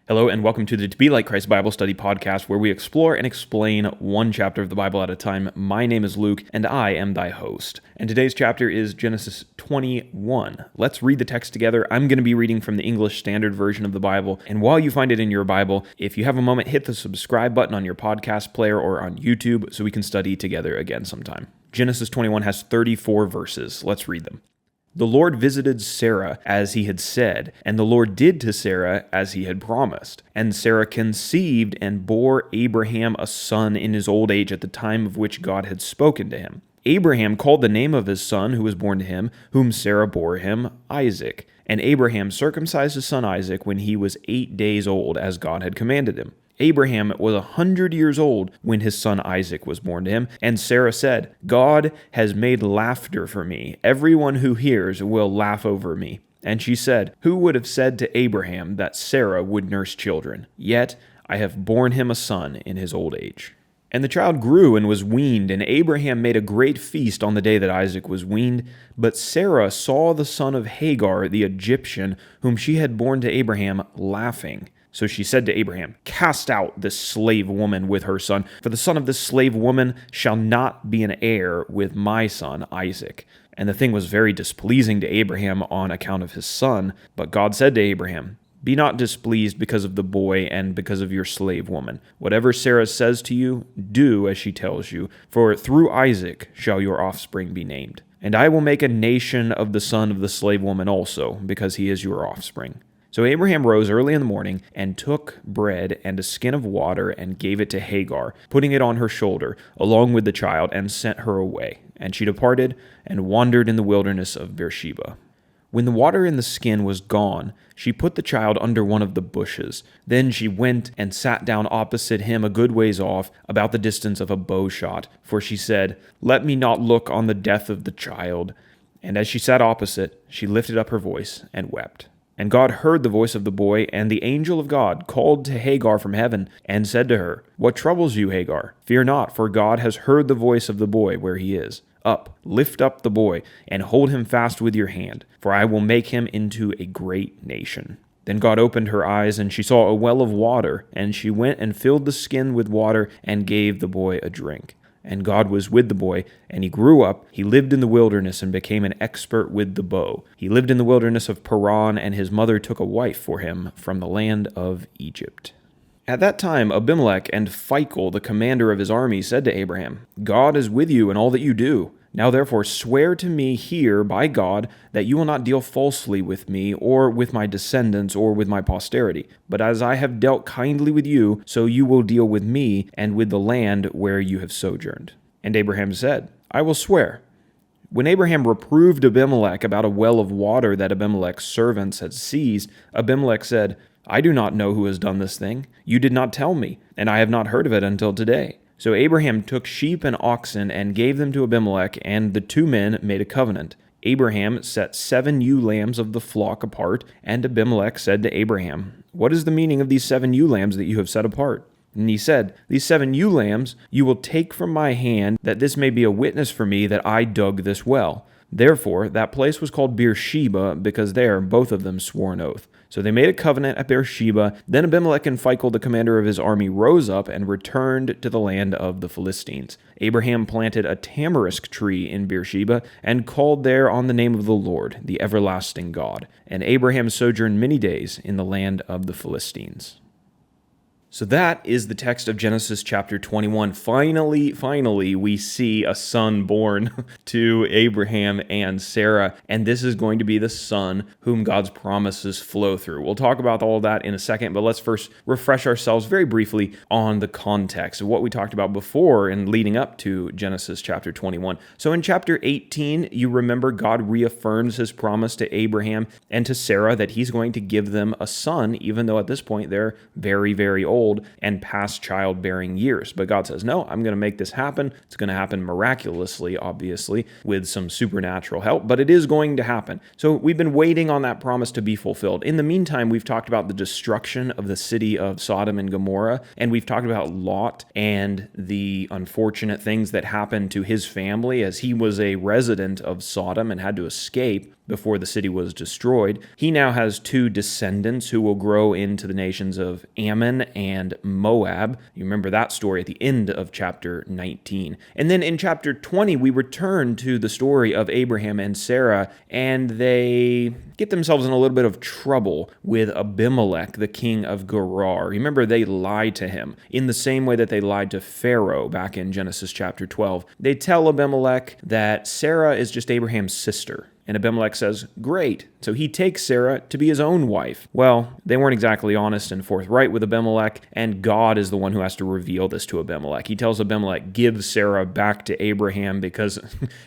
Hello and welcome to the To Be Like Christ Bible Study Podcast, where we explore and explain one chapter of the Bible at a time. My name is Luke, and I am thy host. And today's chapter is Genesis 21. Let's read the text together. I'm going to be reading from the English Standard Version of the Bible, and while you find it in your Bible, if you have a moment, hit the subscribe button on your podcast player or on YouTube so we can study together again sometime. Genesis 21 has 34 verses. Let's read them. The Lord visited Sarah as he had said, and the Lord did to Sarah as he had promised. And Sarah conceived and bore Abraham a son in his old age at the time of which God had spoken to him. Abraham called the name of his son who was born to him, whom Sarah bore him, Isaac. And Abraham circumcised his son Isaac when he was 8 days old, as God had commanded him. Abraham was 100 years old when his son Isaac was born to him, and Sarah said, God has made laughter for me. Everyone who hears will laugh over me. And she said, Who would have said to Abraham that Sarah would nurse children? Yet I have borne him a son in his old age. And the child grew and was weaned, and Abraham made a great feast on the day that Isaac was weaned. But Sarah saw the son of Hagar, the Egyptian, whom she had borne to Abraham, laughing. So she said to Abraham, Cast out this slave woman with her son, for the son of this slave woman shall not be an heir with my son Isaac. And the thing was very displeasing to Abraham on account of his son. But God said to Abraham, Be not displeased because of the boy and because of your slave woman. Whatever Sarah says to you, do as she tells you, for through Isaac shall your offspring be named. And I will make a nation of the son of the slave woman also, because he is your offspring. So Abraham rose early in the morning and took bread and a skin of water and gave it to Hagar, putting it on her shoulder, along with the child, and sent her away. And she departed and wandered in the wilderness of Beersheba. When the water in the skin was gone, she put the child under one of the bushes. Then she went and sat down opposite him a good ways off, about the distance of a bow shot. For she said, Let me not look on the death of the child. And as she sat opposite, she lifted up her voice and wept. And God heard the voice of the boy, and the angel of God called to Hagar from heaven, and said to her, What troubles you, Hagar? Fear not, for God has heard the voice of the boy where he is. Up, lift up the boy, and hold him fast with your hand, for I will make him into a great nation. Then God opened her eyes, and she saw a well of water, and she went and filled the skin with water, and gave the boy a drink. And God was with the boy, and he grew up. He lived in the wilderness and became an expert with the bow. He lived in the wilderness of Paran, and his mother took a wife for him from the land of Egypt. At that time, Abimelech and Phicol, the commander of his army, said to Abraham, God is with you in all that you do. Now therefore swear to me here by God that you will not deal falsely with me, or with my descendants, or with my posterity. But as I have dealt kindly with you, so you will deal with me, and with the land where you have sojourned. And Abraham said, I will swear. When Abraham reproved Abimelech about a well of water that Abimelech's servants had seized, Abimelech said, I do not know who has done this thing. You did not tell me, and I have not heard of it until today. So Abraham took sheep and oxen and gave them to Abimelech, and the two men made a covenant. Abraham set 7 ewe lambs of the flock apart, and Abimelech said to Abraham, What is the meaning of these 7 ewe lambs that you have set apart? And he said, These 7 ewe lambs you will take from my hand, that this may be a witness for me that I dug this well. Therefore that place was called Beersheba, because there both of them swore an oath. So they made a covenant at Beersheba. Then Abimelech and Phicol, the commander of his army, rose up and returned to the land of the Philistines. Abraham planted a tamarisk tree in Beersheba and called there on the name of the Lord, the everlasting God. And Abraham sojourned many days in the land of the Philistines. So that is the text of Genesis chapter 21. Finally, we see a son born to Abraham and Sarah, and this is going to be the son whom God's promises flow through. We'll talk about all of that in a second, but let's first refresh ourselves very briefly on the context of what we talked about before and leading up to Genesis chapter 21. So in chapter 18, you remember God reaffirms his promise to Abraham and to Sarah that he's going to give them a son, even though at this point they're very, very old and past childbearing years. But God says, no, I'm going to make this happen. It's going to happen miraculously, obviously. obviously, with some supernatural help, but it is going to happen. So we've been waiting on that promise to be fulfilled. In the meantime, we've talked about the destruction of the city of Sodom and Gomorrah, and we've talked about Lot and the unfortunate things that happened to his family as he was a resident of Sodom and had to escape before the city was destroyed. He now has two descendants who will grow into the nations of Ammon and Moab. You remember that story at the end of chapter 19. And then in chapter 20, we return to the story of Abraham and Sarah, and they get themselves in a little bit of trouble with Abimelech, the king of Gerar. Remember, they lied to him in the same way that they lied to Pharaoh back in Genesis chapter 12. They tell Abimelech that Sarah is just Abraham's sister. And Abimelech says, great. So he takes Sarah to be his own wife. Well, they weren't exactly honest and forthright with Abimelech, and God is the one who has to reveal this to Abimelech. He tells Abimelech, give Sarah back to Abraham because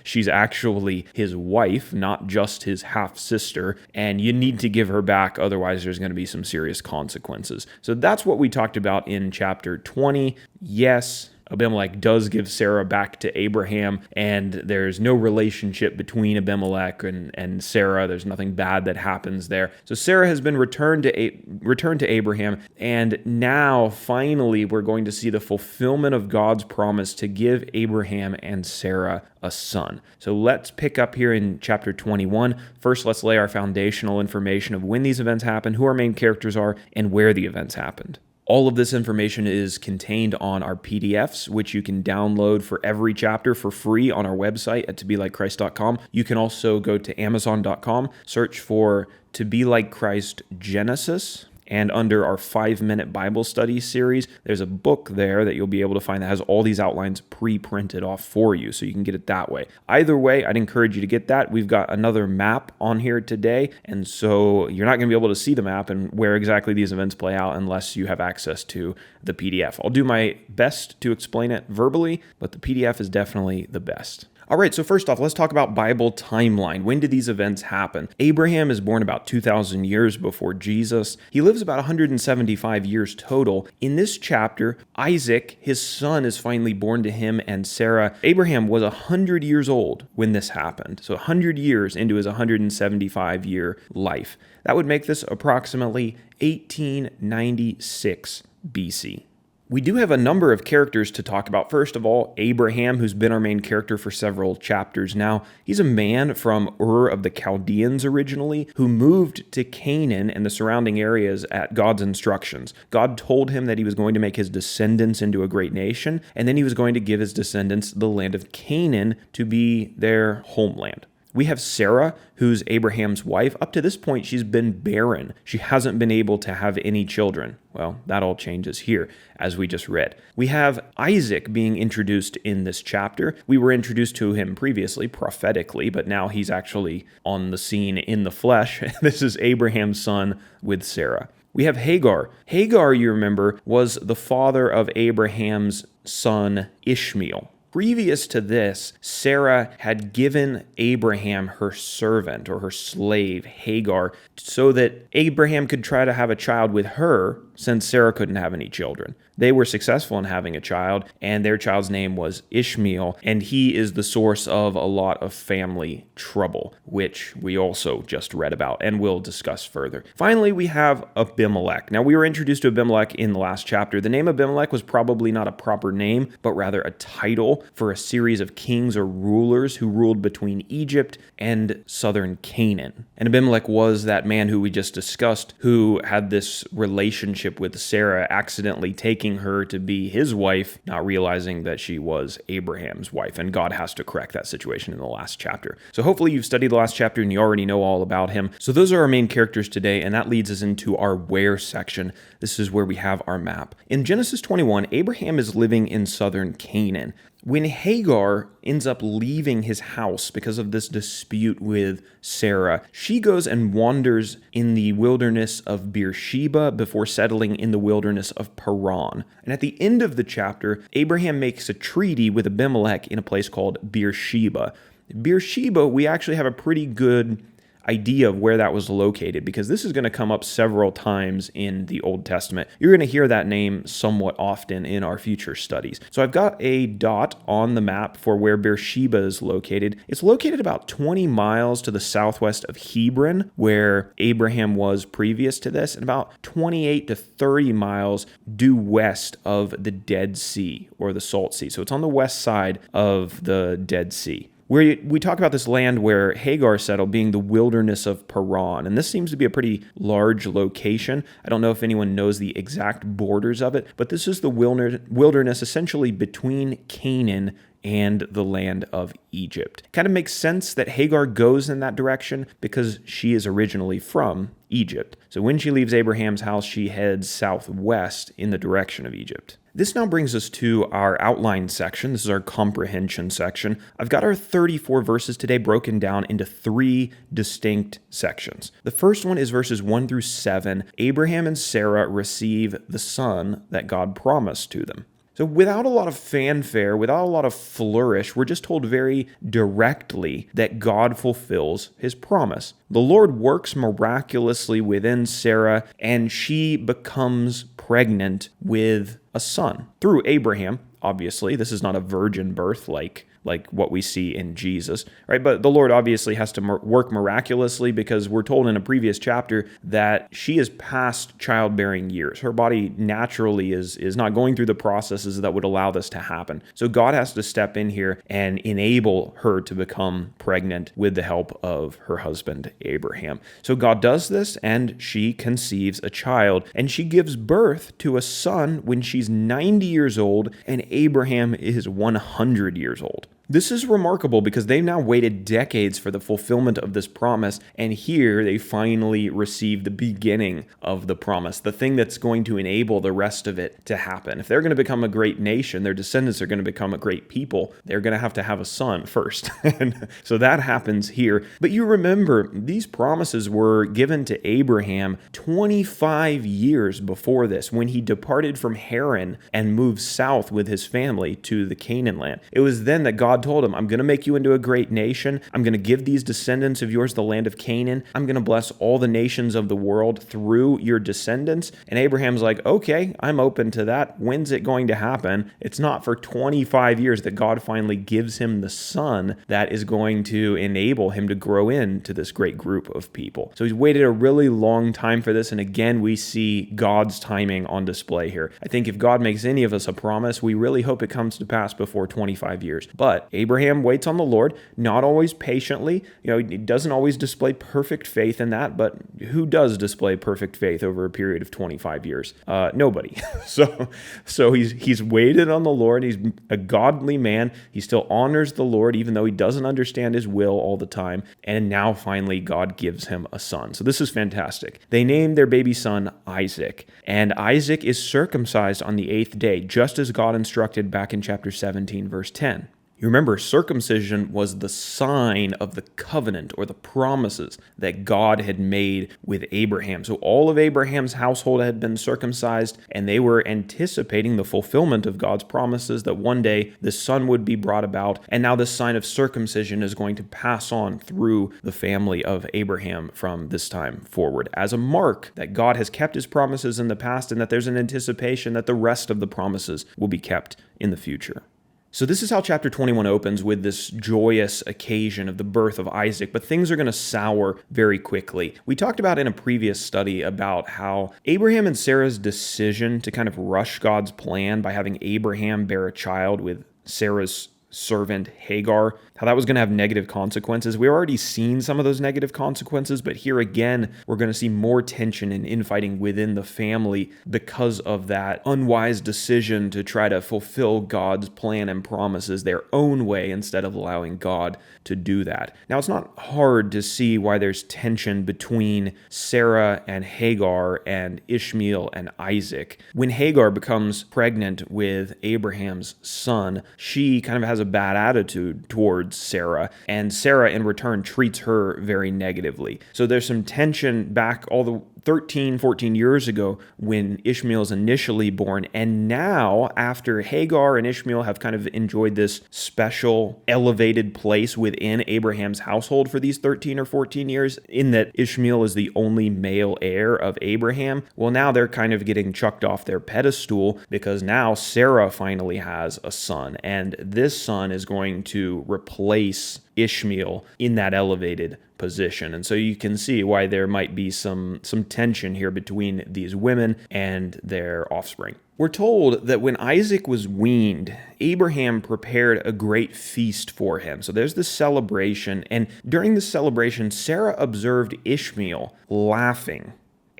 she's actually his wife, not just his half-sister, and you need to give her back, otherwise there's going to be some serious consequences. So that's what we talked about in chapter 20. Yes, Abimelech does give Sarah back to Abraham, and there's no relationship between Abimelech and Sarah. There's nothing bad that happens there. So Sarah has been returned to Abraham, and now finally we're going to see the fulfillment of God's promise to give Abraham and Sarah a son. So let's pick up here in chapter 21. First, let's lay our foundational information of when these events happened, who our main characters are, and where the events happened. All of this information is contained on our PDFs, which you can download for every chapter for free on our website at tobelikechrist.com. You can also go to amazon.com, search for To Be Like Christ Genesis, and under our 5-minute Bible study series, there's a book there that you'll be able to find that has all these outlines pre-printed off for you, so you can get it that way. Either way, I'd encourage you to get that. We've got another map on here today, and so you're not going to be able to see the map and where exactly these events play out unless you have access to the PDF. I'll do my best to explain it verbally, but the PDF is definitely the best. All right, so first off, let's talk about Bible timeline. When did these events happen? Abraham is born about 2,000 years before Jesus. He lives about 175 years total. In this chapter, Isaac, his son, is finally born to him and Sarah. Abraham was 100 years old when this happened, so 100 years into his 175-year life. That would make this approximately 1896 BC. We do have a number of characters to talk about. First of all, Abraham, who's been our main character for several chapters now. He's a man from Ur of the Chaldeans originally, who moved to Canaan and the surrounding areas at God's instructions. God told him that he was going to make his descendants into a great nation, and then he was going to give his descendants the land of Canaan to be their homeland. We have Sarah, who's Abraham's wife. Up to this point, she's been barren. She hasn't been able to have any children. Well, that all changes here, as we just read. We have Isaac being introduced in this chapter. We were introduced to him previously, prophetically, but now he's actually on the scene in the flesh. This is Abraham's son with Sarah. We have Hagar. Hagar, you remember, was the father of Abraham's son Ishmael. Previous to this, Sarah had given Abraham her servant or her slave, Hagar, so that Abraham could try to have a child with her since Sarah couldn't have any children. They were successful in having a child, and their child's name was Ishmael, and he is the source of a lot of family trouble, which we also just read about and will discuss further. Finally, we have Abimelech. Now, we were introduced to Abimelech in the last chapter. The name Abimelech was probably not a proper name, but rather a title for a series of kings or rulers who ruled between Egypt and southern Canaan. And Abimelech was that man who we just discussed, who had this relationship with Sarah, accidentally taking her to be his wife, not realizing that she was Abraham's wife, and God has to correct that situation in the last chapter. So hopefully you've studied the last chapter and you already know all about him. So those are our main characters today, and that leads us into our where section. This is where we have our map. In Genesis 21, Abraham is living in southern Canaan. When Hagar ends up leaving his house because of this dispute with Sarah, she goes and wanders in the wilderness of Beersheba before settling in the wilderness of Paran. And at the end of the chapter, Abraham makes a treaty with Abimelech in a place called Beersheba. Beersheba, we actually have a pretty good idea of where that was located, because this is going to come up several times in the Old Testament. You're going to hear that name somewhat often in our future studies. So I've got a dot on the map for where Beersheba is located. It's located about 20 miles to the southwest of Hebron, where Abraham was previous to this, and about 28 to 30 miles due west of the Dead Sea, or the Salt Sea. So it's on the west side of the Dead Sea. We talk about this land where Hagar settled being the wilderness of Paran, and this seems to be a pretty large location. I don't know if anyone knows the exact borders of it, but this is the wilderness essentially between Canaan and the land of Egypt. Kind of makes sense that Hagar goes in that direction because she is originally from Egypt. So when she leaves Abraham's house, she heads southwest in the direction of Egypt. This now brings us to our outline section. This is our comprehension section. I've got our 34 verses today broken down into 3 distinct sections. The first one is verses 1 through 7. Abraham and Sarah receive the son that God promised to them. So without a lot of fanfare, without a lot of flourish, we're just told very directly that God fulfills his promise. The Lord works miraculously within Sarah, and she becomes pregnant with a son through Abraham. Obviously, this is not a virgin birth like what we see in Jesus, right? But the Lord obviously has to work miraculously, because we're told in a previous chapter that she is past childbearing years. Her body naturally is not going through the processes that would allow this to happen. So God has to step in here and enable her to become pregnant with the help of her husband, Abraham. So God does this, and she conceives a child, and she gives birth to a son when she's 90 years old, and Abraham is 100 years old. This is remarkable because they've now waited decades for the fulfillment of this promise, and here they finally receive the beginning of the promise, the thing that's going to enable the rest of it to happen. If they're going to become a great nation, their descendants are going to become a great people, they're going to have a son first. And so that happens here. But you remember, these promises were given to Abraham 25 years before this, when he departed from Haran and moved south with his family to the Canaan land. It was then that God told him, I'm going to make you into a great nation. I'm going to give these descendants of yours the land of Canaan. I'm going to bless all the nations of the world through your descendants. And Abraham's like, okay, I'm open to that. When's it going to happen? It's not for 25 years that God finally gives him the son that is going to enable him to grow into this great group of people. So he's waited a really long time for this. And again, we see God's timing on display here. I think if God makes any of us a promise, we really hope it comes to pass before 25 years. But Abraham waits on the Lord, not always patiently. He doesn't always display perfect faith in that, but who does display perfect faith over a period of 25 years? Nobody. So he's waited on the Lord. He's a godly man. He still honors the Lord, even though he doesn't understand his will all the time. And now finally, God gives him a son. So this is fantastic. They name their baby son Isaac, and Isaac is circumcised on the 8th day, just as God instructed back in chapter 17, verse 10. You remember, circumcision was the sign of the covenant or the promises that God had made with Abraham. So all of Abraham's household had been circumcised, and they were anticipating the fulfillment of God's promises that one day the son would be brought about. And now this sign of circumcision is going to pass on through the family of Abraham from this time forward as a mark that God has kept his promises in the past, and that there's an anticipation that the rest of the promises will be kept in the future. So this is how chapter 21 opens, with this joyous occasion of the birth of Isaac, but things are going to sour very quickly. We talked about in a previous study about how Abraham and Sarah's decision to kind of rush God's plan by having Abraham bear a child with Sarah's servant Hagar, how that was going to have negative consequences. We've already seen some of those negative consequences, but here again, we're going to see more tension and infighting within the family because of that unwise decision to try to fulfill God's plan and promises their own way instead of allowing God to do that. Now, it's not hard to see why there's tension between Sarah and Hagar and Ishmael and Isaac. When Hagar becomes pregnant with Abraham's son, she kind of has a bad attitude towards Sarah, and Sarah in return treats her very negatively. So there's some tension back all 13, 14 years ago when Ishmael is initially born. And now, after Hagar and Ishmael have kind of enjoyed this special elevated place within Abraham's household for these 13 or 14 years, in that Ishmael is the only male heir of Abraham, well, now they're kind of getting chucked off their pedestal because now Sarah finally has a son. And this son is going to replace Ishmael in that elevated position. And so you can see why there might be some tension here between these women and their offspring. We're told that when Isaac was weaned, Abraham prepared a great feast for him. So there's this celebration, and during the celebration, Sarah observed Ishmael laughing,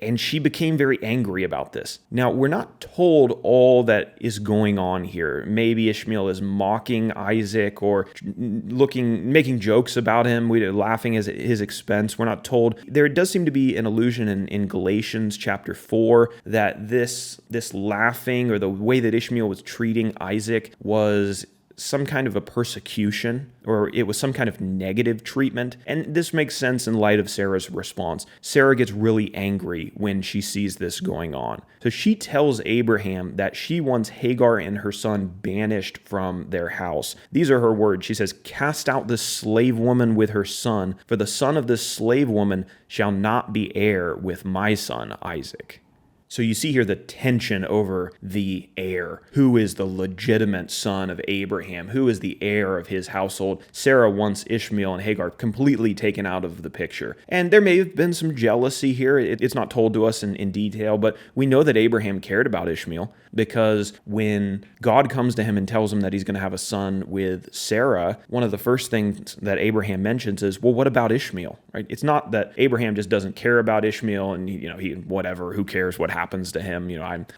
and she became very angry about this. Now, we're not told all that is going on here. Maybe Ishmael is mocking Isaac or making jokes about him, laughing at his expense. We're not told. There does seem to be an allusion in Galatians chapter 4 that this laughing, or the way that Ishmael was treating Isaac, was some kind of a persecution, or it was some kind of negative treatment. And this makes sense in light of Sarah's response. Sarah gets really angry when she sees this going on. So she tells Abraham that she wants Hagar and her son banished from their house. These are her words. She says, "Cast out this slave woman with her son, for the son of this slave woman shall not be heir with my son Isaac." So you see here the tension over the heir. Who is the legitimate son of Abraham? Who is the heir of his household? Sarah wants Ishmael and Hagar completely taken out of the picture. And there may have been some jealousy here. It's not told to us in detail, but we know that Abraham cared about Ishmael, because when God comes to him and tells him that he's going to have a son with Sarah, one of the first things that Abraham mentions is, well, what about Ishmael? Right? It's not that Abraham just doesn't care about Ishmael and he whatever, who cares what happens to him?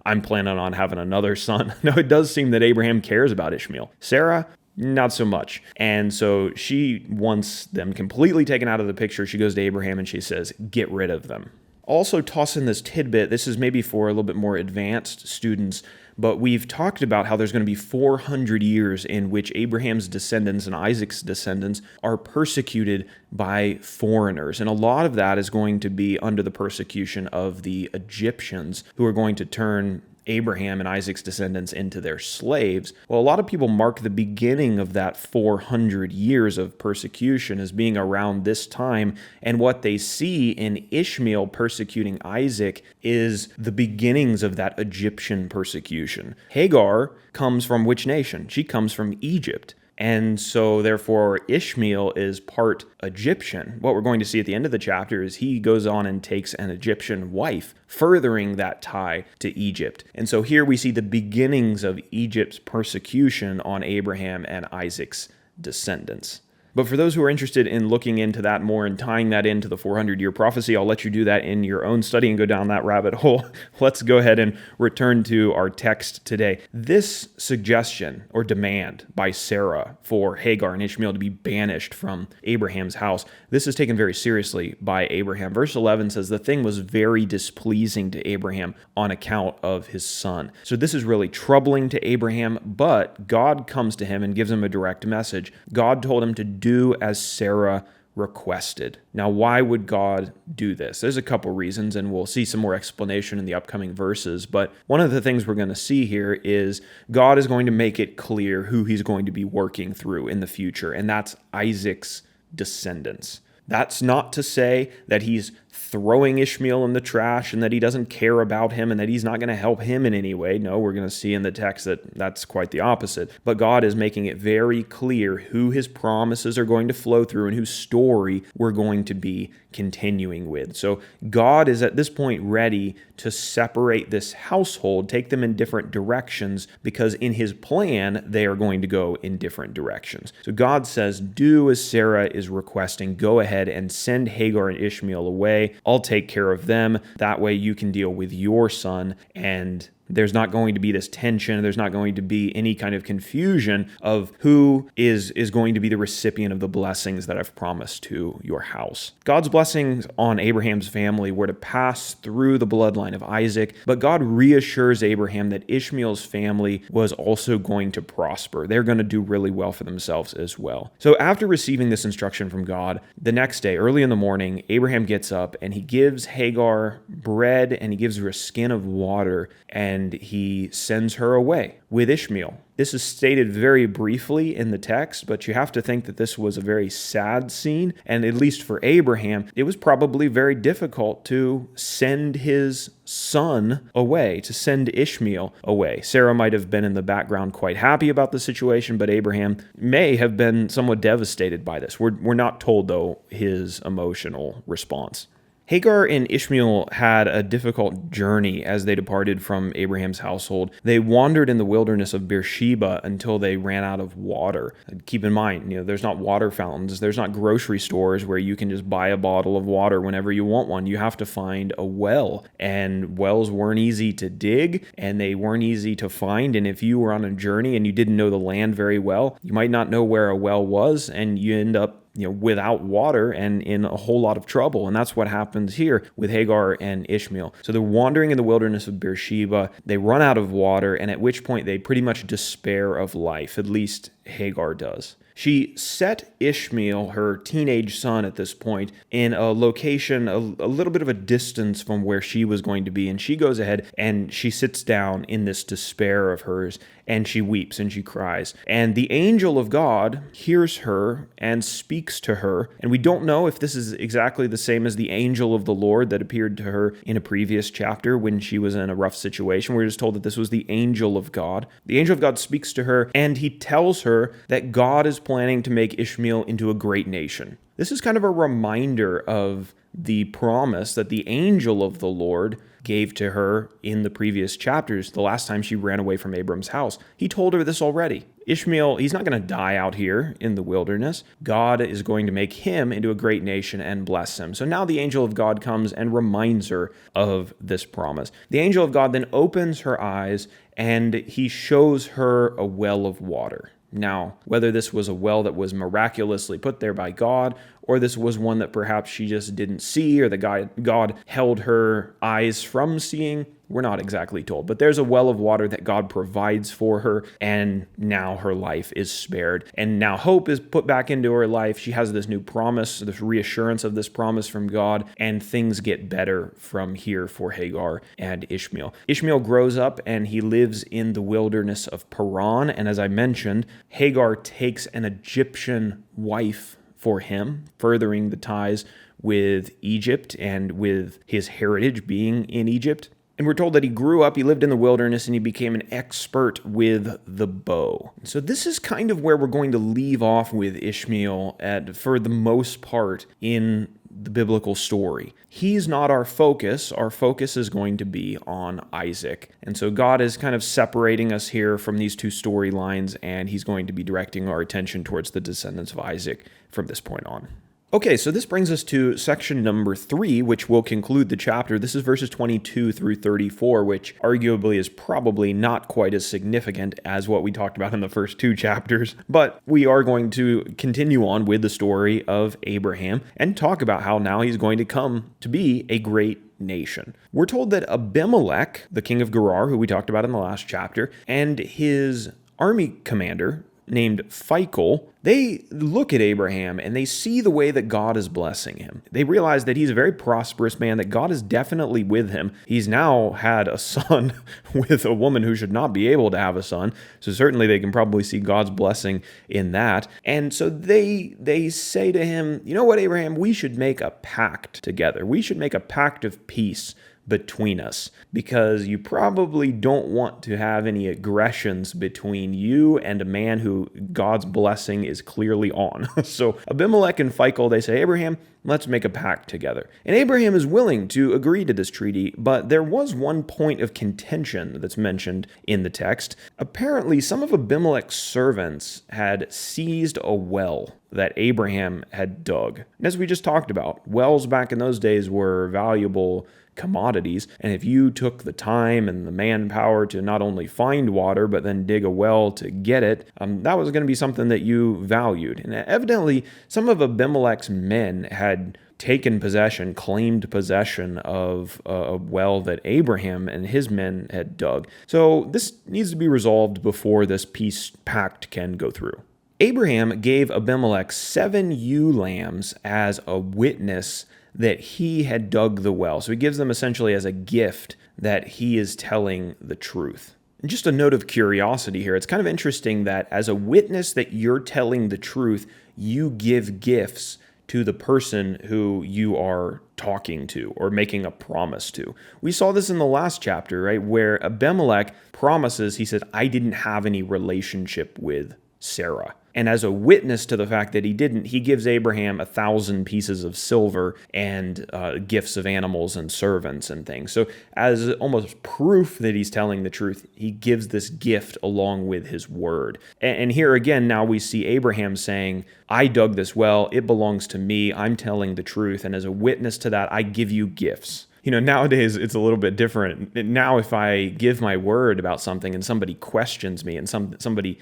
I'm planning on having another son. No, it does seem that Abraham cares about Ishmael. Sarah, not so much. And so she wants them completely taken out of the picture. She goes to Abraham and she says, get rid of them. Also toss in this tidbit. This is maybe for a little bit more advanced students, but we've talked about how there's going to be 400 years in which Abraham's descendants and Isaac's descendants are persecuted by foreigners. And a lot of that is going to be under the persecution of the Egyptians, who are going to turn Abraham and Isaac's descendants into their slaves. Well, a lot of people mark the beginning of that 400 years of persecution as being around this time, and what they see in Ishmael persecuting Isaac is the beginnings of that Egyptian persecution. Hagar comes from which nation? She comes from Egypt. And so, therefore, Ishmael is part Egyptian. What we're going to see at the end of the chapter is he goes on and takes an Egyptian wife, furthering that tie to Egypt. And so here we see the beginnings of Egypt's persecution on Abraham and Isaac's descendants. But for those who are interested in looking into that more and tying that into the 400-year prophecy, I'll let you do that in your own study and go down that rabbit hole. Let's go ahead and return to our text today. This suggestion or demand by Sarah for Hagar and Ishmael to be banished from Abraham's house, this is taken very seriously by Abraham. Verse 11 says, the thing was very displeasing to Abraham on account of his son. So this is really troubling to Abraham, but God comes to him and gives him a direct message. God told him to do as Sarah requested. Now, why would God do this? There's a couple reasons, and we'll see some more explanation in the upcoming verses. But one of the things we're going to see here is God is going to make it clear who he's going to be working through in the future, and that's Isaac's descendants. That's not to say that he's throwing Ishmael in the trash and that he doesn't care about him and that he's not going to help him in any way. No, we're going to see in the text that that's quite the opposite. But God is making it very clear who his promises are going to flow through and whose story we're going to be continuing with. So God is at this point ready to separate this household, take them in different directions, because in his plan, they are going to go in different directions. So God says, do as Sarah is requesting. Go ahead and send Hagar and Ishmael away. I'll take care of them. That way you can deal with your son, and There's not going to be this tension. There's not going to be any kind of confusion of who is going to be the recipient of the blessings that I've promised to your house. God's blessings on Abraham's family were to pass through the bloodline of Isaac, but God reassures Abraham that Ishmael's family was also going to prosper. They're going to do really well for themselves as well. So after receiving this instruction from God, the next day, early in the morning, Abraham gets up and he gives Hagar bread and he gives her a skin of water, and he sends her away with Ishmael. This is stated very briefly in the text, but you have to think that this was a very sad scene, and at least for Abraham, it was probably very difficult to send his son away, to send Ishmael away. Sarah might have been in the background quite happy about the situation, but Abraham may have been somewhat devastated by this. We're not told, though, his emotional response. Hagar and Ishmael had a difficult journey as they departed from Abraham's household. They wandered in the wilderness of Beersheba until they ran out of water. Keep in mind, there's not water fountains. There's not grocery stores where you can just buy a bottle of water whenever you want one. You have to find a well, and wells weren't easy to dig, and they weren't easy to find. And if you were on a journey and you didn't know the land very well, you might not know where a well was, and you end up without water and in a whole lot of trouble. And that's what happens here with Hagar and Ishmael. So they're wandering in the wilderness of Beersheba. They run out of water, and at which point they pretty much despair of life. At least Hagar does. She set Ishmael, her teenage son at this point, in a location a little bit of a distance from where she was going to be. And she goes ahead and she sits down in this despair of hers, and she weeps and she cries. And the angel of God hears her and speaks to her. And we don't know if this is exactly the same as the angel of the Lord that appeared to her in a previous chapter when she was in a rough situation. We're just told that this was the angel of God. The angel of God speaks to her, and he tells her that God is planning to make Ishmael into a great nation. This is kind of a reminder of the promise that the angel of the Lord gave to her in the previous chapters, the last time she ran away from Abram's house. He told her this already. Ishmael, he's not going to die out here in the wilderness. God is going to make him into a great nation and bless him. So now the angel of God comes and reminds her of this promise. The angel of God then opens her eyes and he shows her a well of water. Now, whether this was a well that was miraculously put there by God, or this was one that perhaps she just didn't see, or that God held her eyes from seeing, we're not exactly told. But there's a well of water that God provides for her, and now her life is spared. And now hope is put back into her life. She has this new promise, this reassurance of this promise from God, and things get better from here for Hagar and Ishmael. Ishmael grows up and he lives in the wilderness of Paran, and as I mentioned, Hagar takes an Egyptian wife for him, furthering the ties with Egypt and with his heritage being in Egypt. And we're told that he grew up, he lived in the wilderness, and he became an expert with the bow. So this is kind of where we're going to leave off with Ishmael for the most part in the biblical story. He's not our focus. Our focus is going to be on Isaac. And so God is kind of separating us here from these two storylines, and he's going to be directing our attention towards the descendants of Isaac from this point on. Okay, so this brings us to section number 3, which will conclude the chapter. This is verses 22 through 34, which arguably is probably not quite as significant as what we talked about in the first 2 chapters, but we are going to continue on with the story of Abraham and talk about how now he's going to come to be a great nation. We're told that Abimelech, the king of Gerar, who we talked about in the last chapter, and his army commander, named Phicol, they look at Abraham and they see the way that God is blessing him. They realize that he's a very prosperous man, that God is definitely with him. He's now had a son with a woman who should not be able to have a son, so certainly they can probably see God's blessing in that. And so they say to him, you know what, Abraham, we should make a pact together. We should make a pact of peace between us, because you probably don't want to have any aggressions between you and a man who God's blessing is clearly on. So Abimelech and Phicol, they say, Abraham, let's make a pact together. And Abraham is willing to agree to this treaty, but there was one point of contention that's mentioned in the text. Apparently, some of Abimelech's servants had seized a well that Abraham had dug. And as we just talked about, wells back in those days were valuable commodities. And if you took the time and the manpower to not only find water, but then dig a well to get it, that was going to be something that you valued. And evidently, some of Abimelech's men had taken possession, claimed possession of a well that Abraham and his men had dug. So this needs to be resolved before this peace pact can go through. Abraham gave Abimelech 7 ewe lambs as a witness that he had dug the well. So he gives them essentially as a gift that he is telling the truth. And just a note of curiosity here, it's kind of interesting that as a witness that you're telling the truth, you give gifts to the person who you are talking to or making a promise to. We saw this in the last chapter, right, where Abimelech promises, he said, I didn't have any relationship with Sarah. And as a witness to the fact that he didn't, he gives Abraham 1,000 pieces of silver and gifts of animals and servants and things. So as almost proof that he's telling the truth, he gives this gift along with his word. And here again, now we see Abraham saying, I dug this well, it belongs to me, I'm telling the truth. And as a witness to that, I give you gifts. You know, nowadays it's a little bit different. Now, if I give my word about something and somebody questions me and somebody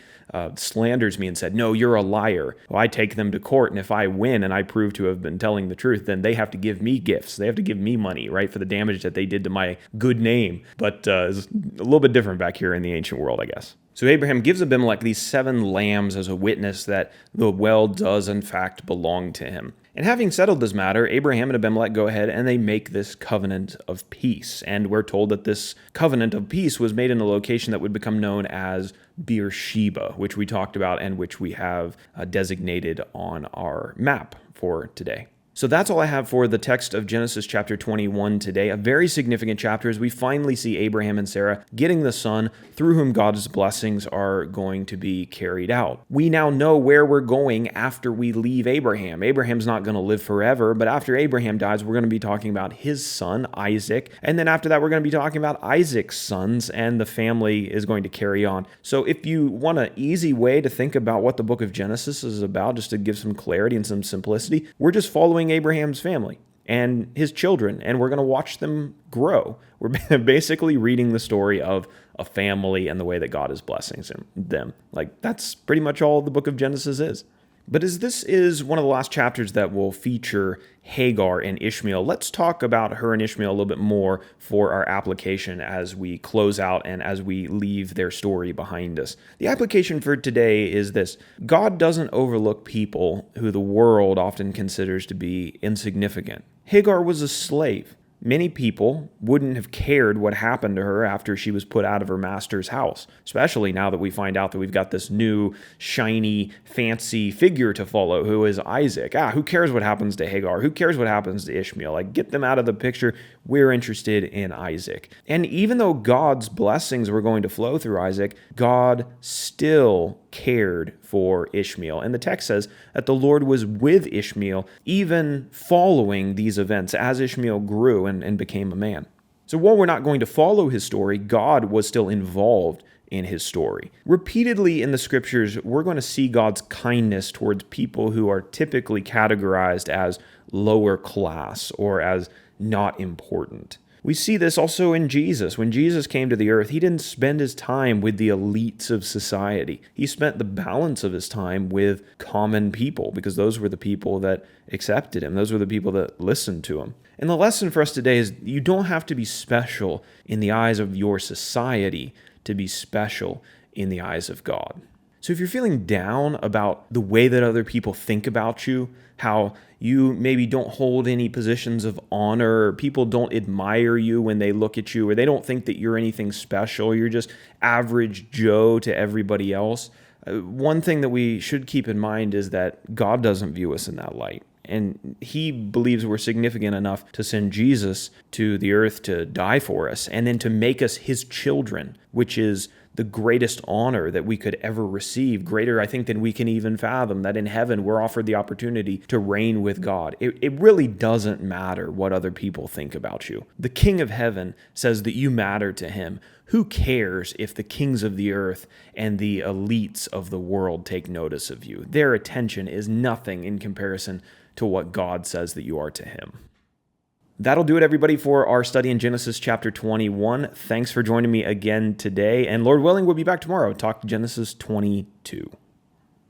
slanders me and said, no, you're a liar, well, I take them to court. And if I win and I prove to have been telling the truth, then they have to give me gifts. They have to give me money, right, for the damage that they did to my good name. But it's a little bit different back here in the ancient world, I guess. So Abraham gives Abimelech these 7 lambs as a witness that the well does in fact belong to him. And having settled this matter, Abraham and Abimelech go ahead and they make this covenant of peace. And we're told that this covenant of peace was made in a location that would become known as Beersheba, which we talked about and which we have designated on our map for today. So that's all I have for the text of Genesis chapter 21 today. A very significant chapter as we finally see Abraham and Sarah getting the son through whom God's blessings are going to be carried out. We now know where we're going after we leave Abraham. Abraham's not going to live forever, but after Abraham dies, we're going to be talking about his son, Isaac. And then after that, we're going to be talking about Isaac's sons, and the family is going to carry on. So if you want an easy way to think about what the book of Genesis is about, just to give some clarity and some simplicity, we're just following Abraham's family and his children, and we're going to watch them grow. We're basically reading the story of a family and the way that God is blessing them. Like, that's pretty much all the book of Genesis is. But as this is one of the last chapters that will feature Hagar and Ishmael, let's talk about her and Ishmael a little bit more for our application as we close out and as we leave their story behind us. The application for today is this: God doesn't overlook people who the world often considers to be insignificant. Hagar was a slave. Many people wouldn't have cared what happened to her after she was put out of her master's house, especially now that we find out that we've got this new, shiny, fancy figure to follow who is Isaac. Who cares what happens to Hagar? Who cares what happens to Ishmael? Like, get them out of the picture. We're interested in Isaac. And even though God's blessings were going to flow through Isaac, God still cared for Ishmael. And the text says that the Lord was with Ishmael even following these events as Ishmael grew and became a man. So while we're not going to follow his story, God was still involved in his story. Repeatedly in the scriptures, we're going to see God's kindness towards people who are typically categorized as lower class or as not important. We see this also in Jesus. When Jesus came to the earth, he didn't spend his time with the elites of society. He spent the balance of his time with common people, because those were the people that accepted him. Those were the people that listened to him. And the lesson for us today is you don't have to be special in the eyes of your society to be special in the eyes of God. So if you're feeling down about the way that other people think about you, how you maybe don't hold any positions of honor, or people don't admire you when they look at you, or they don't think that you're anything special, you're just average Joe to everybody else, one thing that we should keep in mind is that God doesn't view us in that light. And he believes we're significant enough to send Jesus to the earth to die for us and then to make us his children, which is the greatest honor that we could ever receive, greater, I think, than we can even fathom, that in heaven we're offered the opportunity to reign with God. It really doesn't matter what other people think about you. The King of heaven says that you matter to him. Who cares if the kings of the earth and the elites of the world take notice of you? Their attention is nothing in comparison to what God says that you are to him. That'll do it, everybody, for our study in Genesis chapter 21. Thanks for joining me again today. And Lord willing, we'll be back tomorrow to talk Genesis 22.